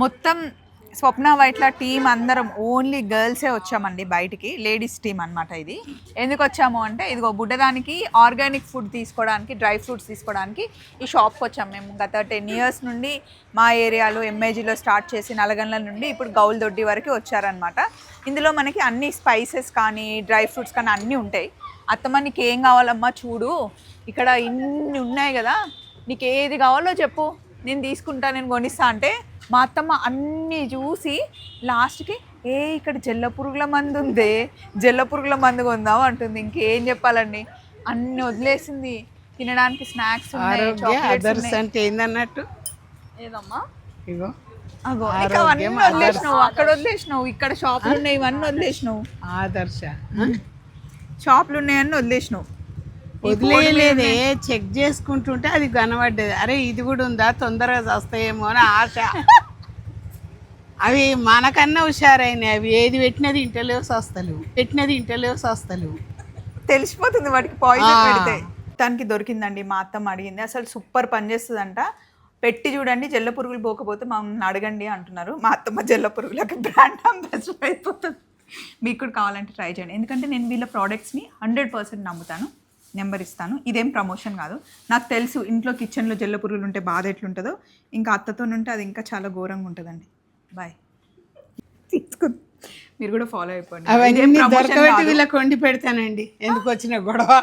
మొత్తం స్వప్న వైట్ల టీం అందరం ఓన్లీ గర్ల్సే వచ్చామండి బయటికి, లేడీస్ టీం అనమాట ఇది. ఎందుకు వచ్చాము అంటే ఇదిగో బుడ్డదానికి ఆర్గానిక్ ఫుడ్ తీసుకోవడానికి, డ్రై ఫ్రూట్స్ తీసుకోవడానికి ఈ షాప్కి వచ్చాము. మేము గత 10 years నుండి మా ఏరియాలో ఎంఏజీలో స్టార్ట్ చేసి నల్గొండ నుండి ఇప్పుడు గౌల్ దొడ్డి వరకు వచ్చారనమాట. ఇందులో మనకి అన్ని స్పైసెస్ కానీ డ్రై ఫ్రూట్స్ కానీ అన్నీ ఉంటాయి. అత్తమ్మ నీకు ఏం కావాలమ్మా చూడు, ఇక్కడ ఇన్ని ఉన్నాయి కదా, నీకు ఏది కావాలో చెప్పు, నేను తీసుకుంటా, నేను కొనిస్తా అంటే మా అత్తమ్మ అన్నీ చూసి లాస్ట్కి ఇక్కడ జల్ల పురుగుల మందు ఉందే, జల్ల పురుగుల మందు కొందాం అంటుంది. ఇంకేం చెప్పాలండి, అన్ని వదిలేసింది. తినడానికి స్నాక్స్ ఉన్నాయి, చాక్లెట్స్ అంటే ఏందన్నట్టు ఏదమ్మా ఇగో అగో నీకు అవన్నీ వదిలేసినావు, అక్కడ వదిలేసినావు, ఇక్కడ షాపులు ఉన్నాయి ఇవన్నీ వదిలేసినావు, ఆదర్శ షాపులు ఉన్నాయన్నీ వదిలేసినావు. వదిలేయలేదే, చెక్ చేసుకుంటుంటే అది కనబడ్డది. అరే ఇది కూడా ఉందా, తొందరగా వస్తాయేమో అని ఆశ. అవి మనకన్నా హుషారైనాయి. అవి ఏది పెట్టినది ఇంటలేవు సస్తలేవు, పెట్టినది ఇంటలేవు సస్తలేవు, తెలిసిపోతుంది వాటికి పాయిజన్ పెడితే. దానికి దొరికిందండి, మా అత్తమ్మ అడిగింది, అసలు సూపర్ పనిచేస్తుందంట, పెట్టి చూడండి, జల్ల పురుగులు పోకపోతే మమ్మల్ని అడగండి అంటున్నారు. మా అత్తమ్మ జల్ల పురుగులకి బ్రాండ్ అంబాసిడర్ అయిపోతుంది. మీకు కూడా కావాలంటే ట్రై చేయండి, ఎందుకంటే నేను వీళ్ళ ప్రోడక్ట్స్ని 100% నమ్ముతాను. నెంబర్ ఇస్తాను, ఇదేం ప్రమోషన్ కాదు, నాకు తెలుసు ఇంట్లో కిచెన్లో జల్ల పురుగులు ఉంటే బాధ ఎట్లుంటుందో, ఇంకా అత్తతో ఉంటే అది ఇంకా చాలా ఘోరంగా ఉంటుందండి. బాయ్, తీసుకు మీరు కూడా ఫాలో అయిపోండి. అవన్నీ దొరకబెట్టి వీళ్ళకి వండి పెడతానండి, ఎందుకు వచ్చిన గొడవ.